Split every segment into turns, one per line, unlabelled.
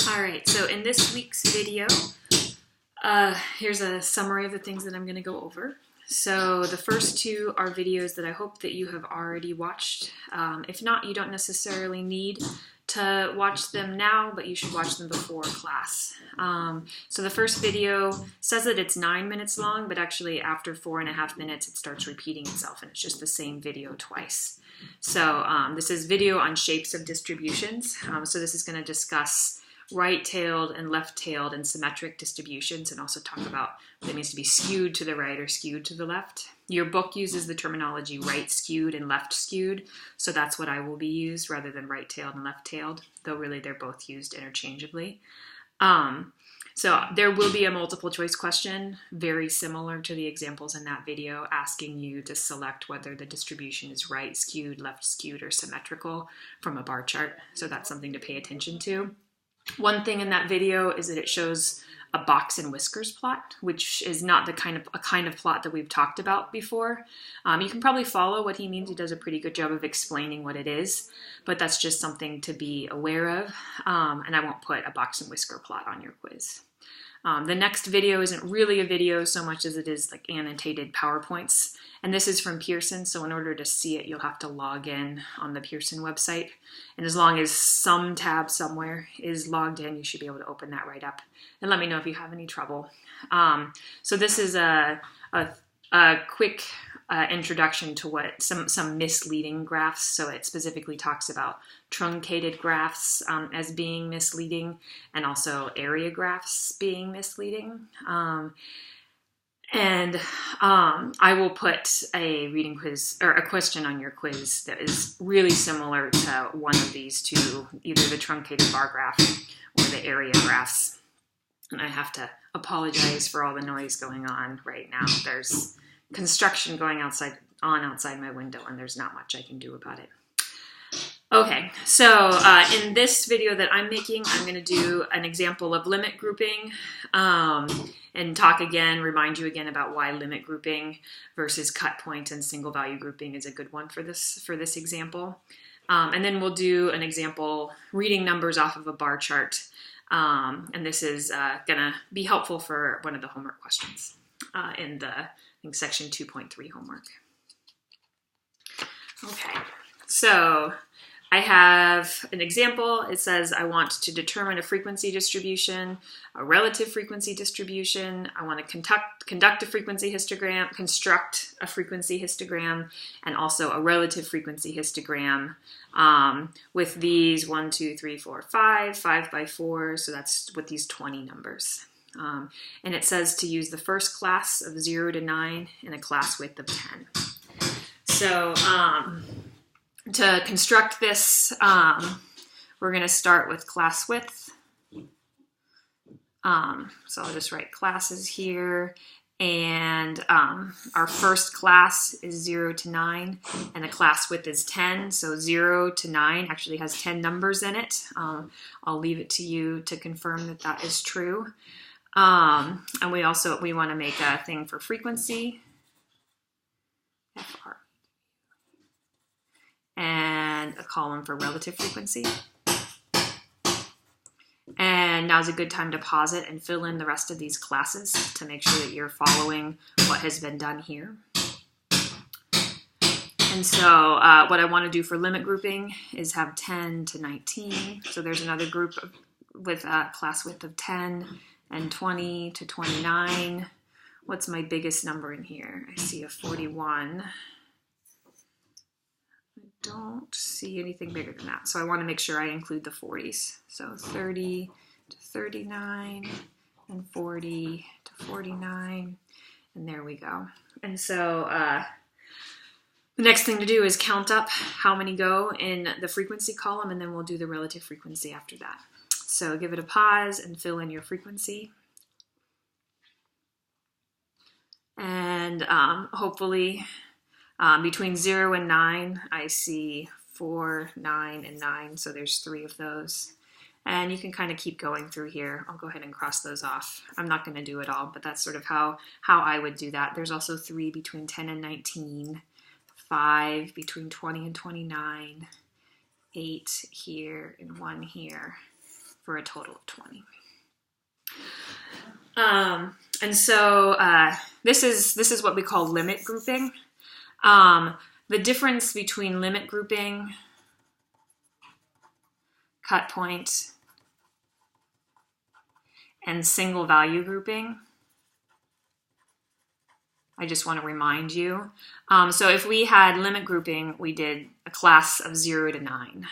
All right, so in this week's video, here's a summary of the things that I'm going to go over. So the first two are videos that I hope that you have already watched. If not, you don't necessarily need to watch them now, but you should watch them before class. So the first video says that it's 9 minutes long, but actually after 4.5 minutes, it starts repeating itself, and it's just the same video twice. So this is video on shapes of distributions. So this is going to discuss right-tailed and left-tailed and symmetric distributions, and also talk about what it means to be skewed to the right or skewed to the left. Your book uses the terminology right-skewed and left-skewed, so that's what I will be used rather than right-tailed and left-tailed, though really they're both used interchangeably. So there will be a multiple choice question, very similar to the examples in that video, asking you to select whether the distribution is right-skewed, left-skewed, or symmetrical from a bar chart, so that's something to pay attention to. One thing in that video is that it shows a box and whiskers plot, which is not the kind of plot that we've talked about before. You can probably follow what he means. He does a pretty good job of explaining what it is, but that's just something to be aware of. And I won't put a box and whisker plot on your quiz. The next video isn't really a video so much as it is like annotated PowerPoints. And this is from Pearson, so in order to see it, you'll have to log in on the Pearson website. And as long as some tab somewhere is logged in, you should be able to open that right up. And let me know if you have any trouble. So this is a quick introduction to what some misleading graphs. So it specifically talks about truncated graphs as being misleading, and also area graphs being misleading. I will put a reading quiz or a question on your quiz that is really similar to one of these two, either the truncated bar graph or the area graphs. And I have to apologize for all the noise going on right now. There's construction going outside my window, and there's not much I can do about it. Okay, so in this video that I'm making, I'm going to do an example of limit grouping and remind you again about why limit grouping versus cut point and single value grouping is a good one for this example. And then we'll do an example reading numbers off of a bar chart. And this is going to be helpful for one of the homework questions in the, I think, section 2.3 homework. Okay, so I have an example. It says I want to determine a frequency distribution, a relative frequency distribution. I want to conduct a frequency histogram, construct a frequency histogram, and also a relative frequency histogram with these 1, 2, 3, 4, 5 by 4. So that's with these 20 numbers. And it says to use the first class of 0 to 9 and a class width of 10. So to construct this, we're going to start with class width. So I'll just write classes here. And our first class is 0 to 9, and the class width is 10. So 0 to 9 actually has 10 numbers in it. I'll leave it to you to confirm that that is true. And we want to make a thing for frequency. FR. And a column for relative frequency. And now's a good time to pause it and fill in the rest of these classes to make sure that you're following what has been done here. And so what I want to do for limit grouping is have 10 to 19. So there's another group with a class width of 10 and 20 to 29. What's my biggest number in here? I see a 41. Don't see anything bigger than that. So I want to make sure I include the 40s. So 30 to 39 and 40 to 49. And there we go. And so the next thing to do is count up how many go in the frequency column, and then we'll do the relative frequency after that. So give it a pause and fill in your frequency. And hopefully between 0 and 9, I see 4, 9, and 9. So there's 3 of those. And you can kind of keep going through here. I'll go ahead and cross those off. I'm not going to do it all, but that's sort of how I would do that. There's also 3 between 10 and 19, 5 between 20 and 29, 8 here, and 1 here for a total of 20. And so this is what we call limit grouping. The difference between limit grouping, cut point, and single value grouping, I just want to remind you. So if we had limit grouping, we did a class of 0 to 9.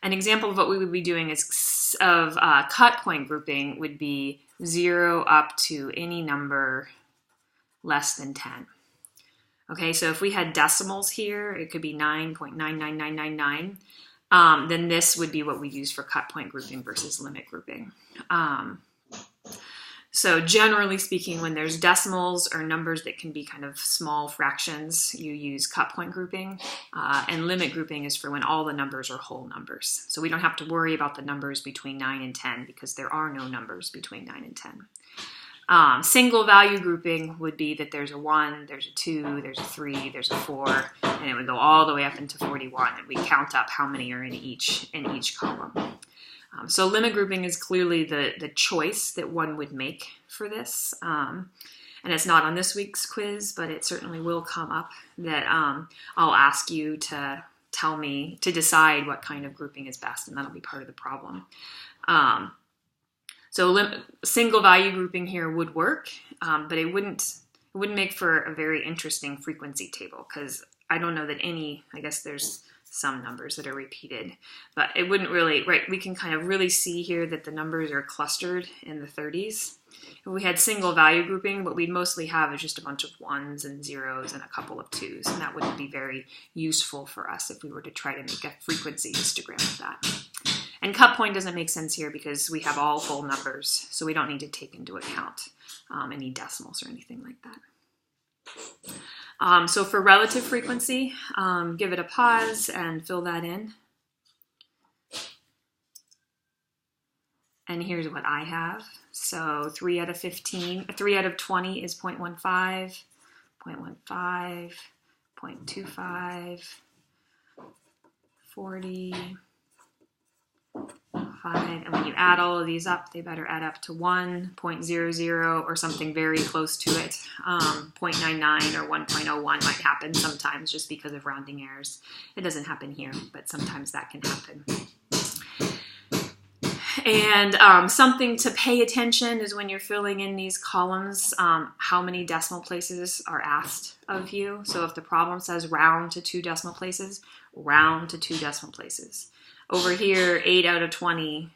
An example of what we would be doing is cut point grouping would be 0 up to any number less than 10. Okay, so if we had decimals here, it could be 9.99999. Then this would be what we use for cut point grouping versus limit grouping. So generally speaking, when there's decimals or numbers that can be kind of small fractions, you use cut point grouping. And limit grouping is for when all the numbers are whole numbers. So we don't have to worry about the numbers between 9 and 10 because there are no numbers between 9 and 10. Single value grouping would be that there's a 1, there's a 2, there's a 3, there's a 4, and it would go all the way up into 41, and we count up how many are in each column. So limit grouping is clearly the choice that one would make for this. And it's not on this week's quiz, but it certainly will come up that I'll ask you to tell me, to decide what kind of grouping is best, and that'll be part of the problem. So single value grouping here would work, but it wouldn't make for a very interesting frequency table because I don't know that I guess there's some numbers that are repeated, but it wouldn't really, right, we can kind of really see here that the numbers are clustered in the 30s. If we had single value grouping, what we'd mostly have is just a bunch of 1s and 0s and a couple of 2s, and that wouldn't be very useful for us if we were to try to make a frequency histogram of that. And cut point doesn't make sense here because we have all whole numbers, so we don't need to take into account any decimals or anything like that. So for relative frequency, give it a pause and fill that in. And here's what I have. So 3 out of 20 is 0.15, 0.15, 0.25, 40, 5, and when you add all of these up, they better add up to 1.00 or something very close to it. 0.99 or 1.01 might happen sometimes just because of rounding errors. It doesn't happen here, but sometimes that can happen. And something to pay attention is when you're filling in these columns, how many decimal places are asked of you. So if the problem says round to 2 decimal places, round to 2 decimal places. Over here, 8 out of 20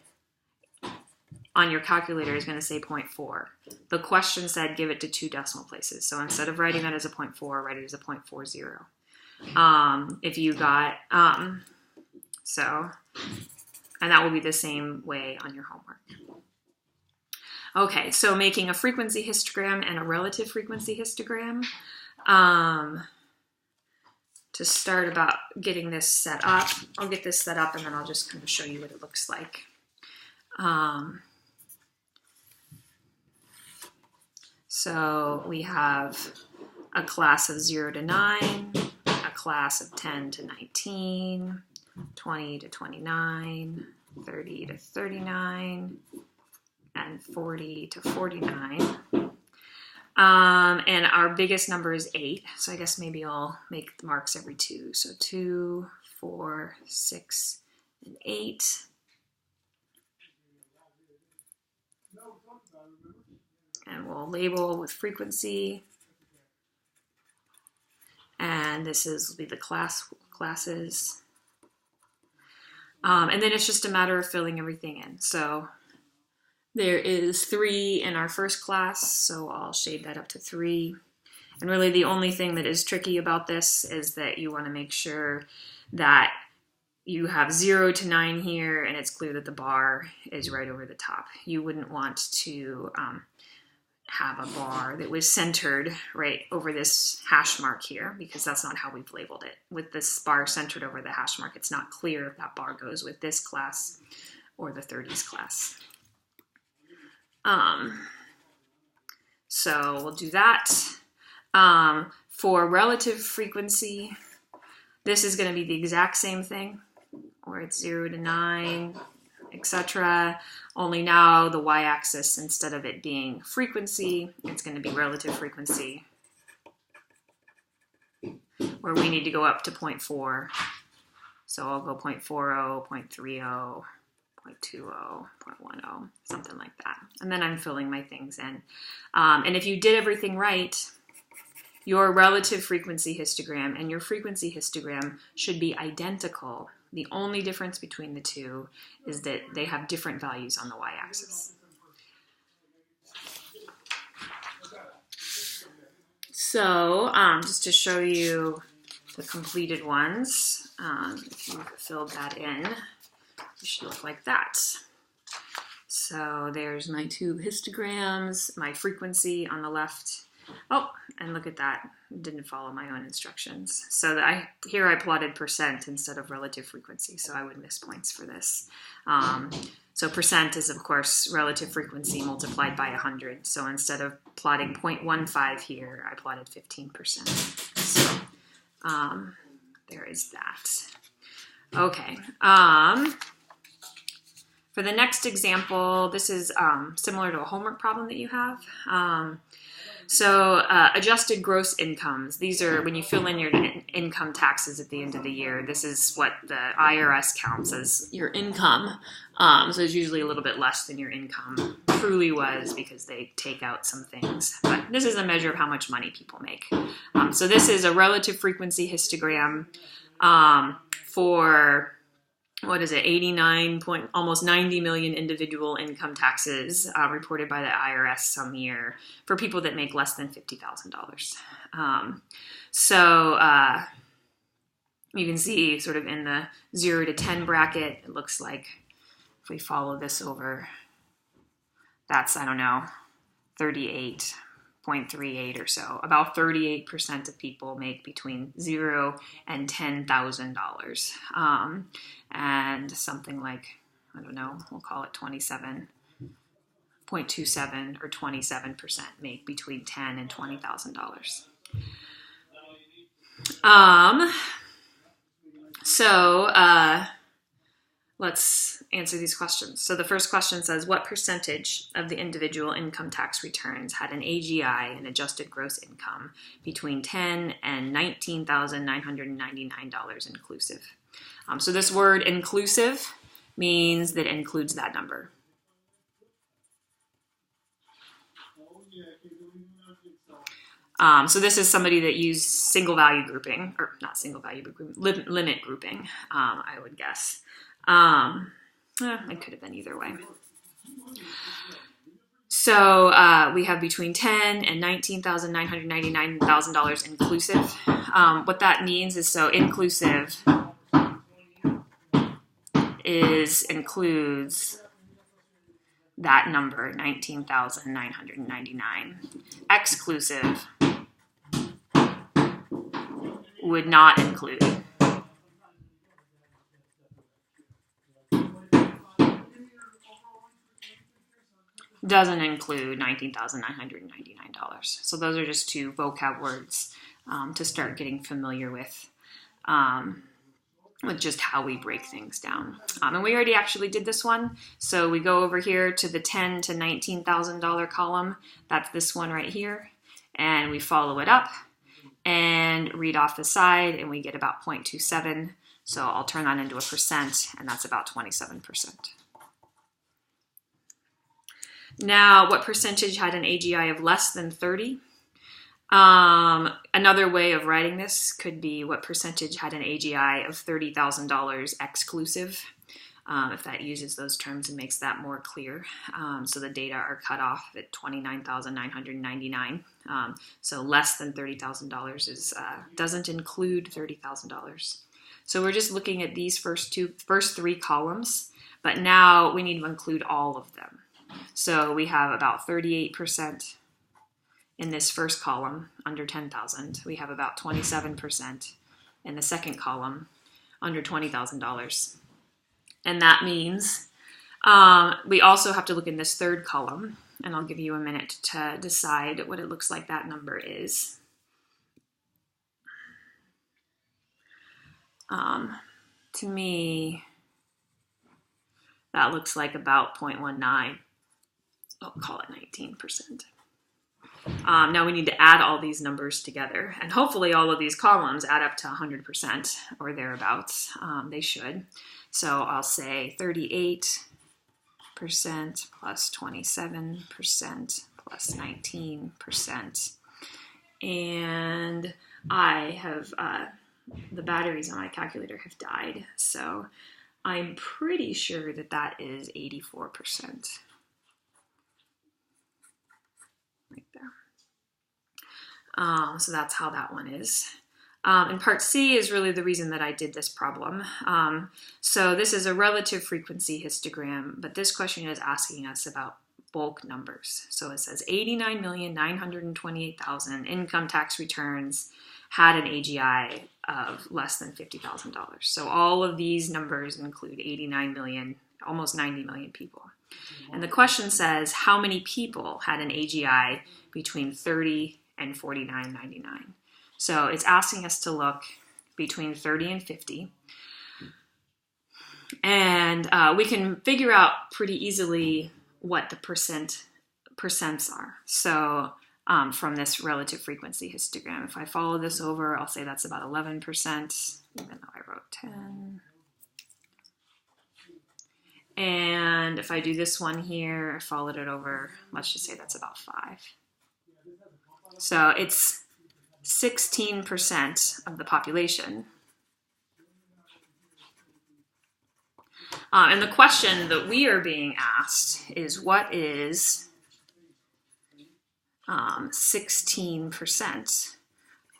on your calculator is going to say 0.4. The question said give it to 2 decimal places. So instead of writing that as a 0.4, write it as a 0.40. If you got, and that will be the same way on your homework. Okay, so making a frequency histogram and a relative frequency histogram. To start about getting this set up, I'll get this set up and then I'll just kind of show you what it looks like. So we have a class of 0 to 9, a class of 10 to 19, 20 to 29, 30 to 39, and 40 to 49. And our biggest number is 8, so I guess maybe I'll make the marks every 2. So 2, 4, 6, and 8. And we'll label with frequency. And this will be the classes. And then it's just a matter of filling everything in. So there is 3 in our first class, so I'll shade that up to 3. And really the only thing that is tricky about this is that you want to make sure that you have 0 to 9 here, and it's clear that the bar is right over the top. You wouldn't want to have a bar that was centered right over this hash mark here, because that's not how we've labeled it. With this bar centered over the hash mark, it's not clear if that bar goes with this class or the 30s class. So we'll do that. For relative frequency, this is going to be the exact same thing, where it's 0 to 9, etc. Only now the y-axis, instead of it being frequency, it's going to be relative frequency, where we need to go up to 0.4. So I'll go 0.40, 0.30, 0.20, 0.10, something like that. And then I'm filling my things in. And if you did everything right, your relative frequency histogram and your frequency histogram should be identical. The only difference between the two is that they have different values on the y-axis. So just to show you the completed ones, if you filled that in, it should look like that. So there's my two histograms, my frequency on the left. Oh, and look at that, didn't follow my own instructions. So here I plotted percent instead of relative frequency, so I would miss points for this. So percent is, of course, relative frequency multiplied by 100. So instead of plotting 0.15 here, I plotted 15%. So there is that. Okay. For the next example, this is similar to a homework problem that you have. So adjusted gross incomes. These are when you fill in your income taxes at the end of the year. This is what the IRS counts as your income. So it's usually a little bit less than your income truly was because they take out some things. But this is a measure of how much money people make. So this is a relative frequency histogram for, what is it, 89 almost 90 million individual income taxes reported by the IRS some year for people that make less than $50,000. So you can see sort of in the 0 to 10 bracket, it looks like if we follow this over, that's, I don't know, 38.38 or so. About 38% of people make between $0 and $10,000. And something like, I don't know, we'll call it 27.27 or 27% make between $10,000 and $20,000. Let's answer these questions. So the first question says, what percentage of the individual income tax returns had an AGI, an adjusted gross income, between $10,000 and $19,999 inclusive? So this word inclusive means that it includes that number. So this is somebody that used single value grouping, or not single value grouping, limit grouping, I would guess. It could have been either way. So we have between $10,000 and $19,999 inclusive. What that means is, so inclusive includes that number, 19,999. Exclusive would not include. Doesn't include $19,999. So those are just two vocab words to start getting familiar with just how we break things down. And we already actually did this one. So we go over here to the $10,000 to $19,000 column. That's this one right here. And we follow it up and read off the side, and we get about 0.27. So I'll turn that into a percent, and that's about 27%. Now, what percentage had an AGI of less than 30? Another way of writing this could be what percentage had an AGI of $30,000 exclusive, if that uses those terms and makes that more clear. So the data are cut off at $29,999. So less than $30,000 doesn't include $30,000. So we're just looking at these first three columns, but now we need to include all of them. So we have about 38% in this first column under 10,000. We have about 27% in the second column under $20,000. And that means we also have to look in this third column, and I'll give you a minute to decide what it looks like that number is. To me, that looks like about 0.19. I'll call it 19%. Now we need to add all these numbers together, and hopefully all of these columns add up to 100% or thereabouts. They should. So I'll say 38% plus 27% plus 19%. And I have, the batteries on my calculator have died, so I'm pretty sure that that is 84%. Right there. So that's how that one is. And part C is really the reason that I did this problem. So this is a relative frequency histogram, but this question is asking us about bulk numbers. So it says 89,928,000 income tax returns had an AGI of less than $50,000. So all of these numbers include 89 million, almost 90 million people. And the question says, how many people had an AGI between 30 and 49.99? So it's asking us to look between 30 and 50. And we can figure out pretty easily what the percents are. So from this relative frequency histogram, if I follow this over, I'll say that's about 11%, even though I wrote 10. And if I do this one here, I followed it over, let's just say that's about 5. So it's 16% of the population. And the question that we are being asked is, what is 16%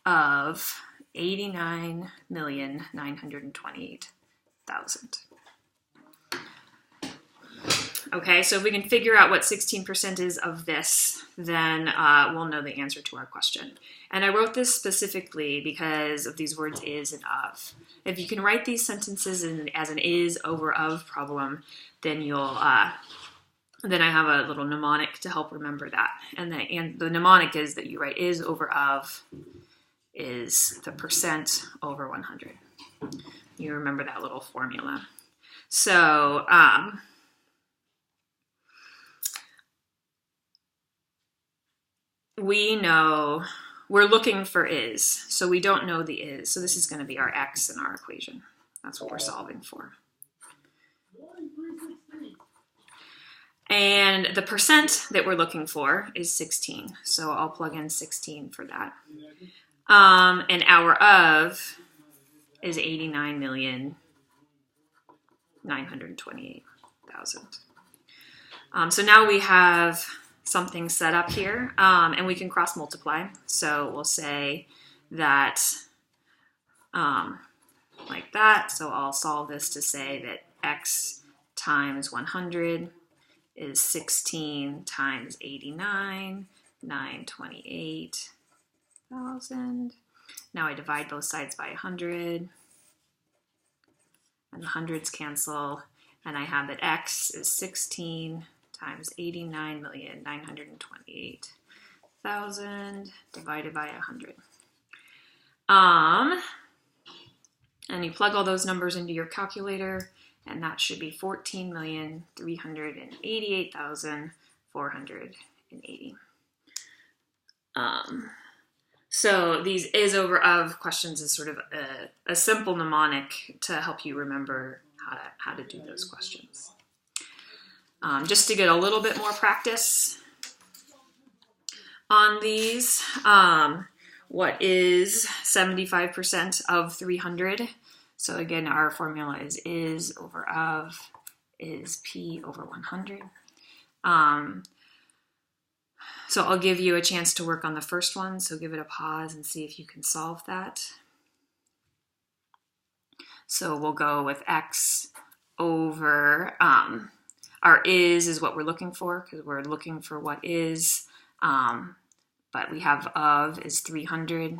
of 89,928,000? Okay, so if we can figure out what 16% is of this, then we'll know the answer to our question. And I wrote this specifically because of these words is and of. If you can write these sentences as an is over of problem, then you'll then I have a little mnemonic to help remember that. And the mnemonic is that you write is over of is the percent over 100. You remember that little formula. So we know we're looking for is, so we don't know the is. So this is going to be our x in our equation. That's what we're solving for. And the percent that we're looking for is 16. So I'll plug in 16 for that. And our of is 89,928,000. So now we have something set up here, and we can cross multiply. So we'll say that like that. So I'll solve this to say that x times 100 is 16 times 89,928,000. Now I divide both sides by 100, and the hundreds cancel, and I have that x is 16 times 89,928,000 divided by 100. And you plug all those numbers into your calculator, and that should be 14,388,480. So these is over of questions is sort of a simple mnemonic to help you remember how to do those questions. Just to get a little bit more practice on these, what is 75% of 300? So again, our formula is over of is P over 100. So I'll give you a chance to work on the first one, so give it a pause and see if you can solve that. So we'll go with x over, our is what we're looking for, because we're looking for what is, but we have of is 300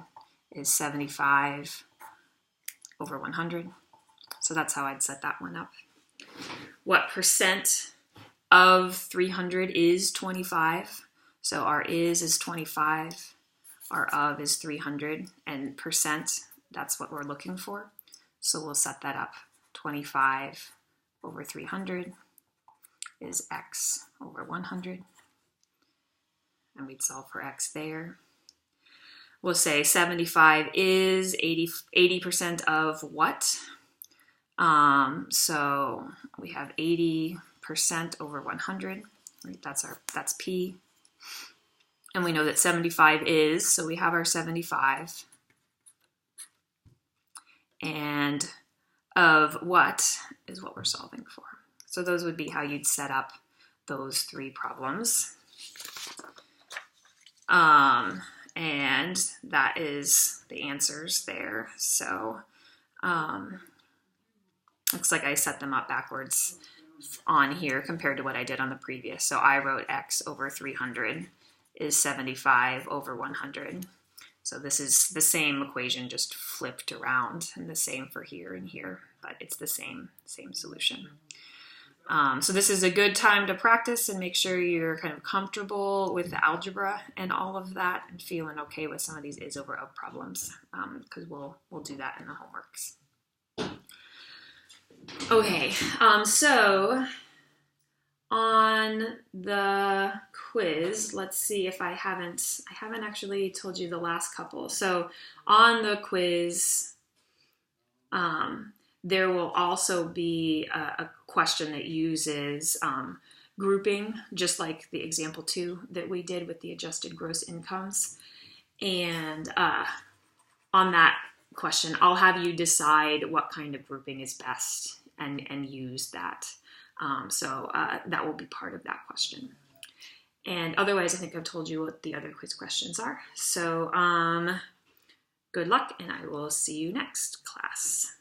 is 75 over 100. So that's how I'd set that one up. What percent of 300 is 25? So our is 25, our of is 300, and percent, that's what we're looking for. So we'll set that up, 25 over 300 is x over 100. And we'd solve for x there. We'll say 75 is 80% of what? So we have 80% over 100, right? That's P. And we know that 75 is, so we have our 75. And of what is what we're solving for. So those would be how you'd set up those three problems. And that is the answers there. So looks like I set them up backwards on here compared to what I did on the previous. So I wrote x over 300 is 75 over 100. So this is the same equation, just flipped around, and the same for here and here, but it's the same solution. So this is a good time to practice and make sure you're kind of comfortable with the algebra and all of that, and feeling okay with some of these is over of problems, because we'll do that in the homeworks. Okay, so on the quiz, let's see if I haven't actually told you the last couple. So on the quiz, there will also be a question that uses grouping, just like the example 2 that we did with the adjusted gross incomes. And on that question, I'll have you decide what kind of grouping is best and use that. So that will be part of that question. And otherwise, I think I've told you what the other quiz questions are. So good luck, and I will see you next class.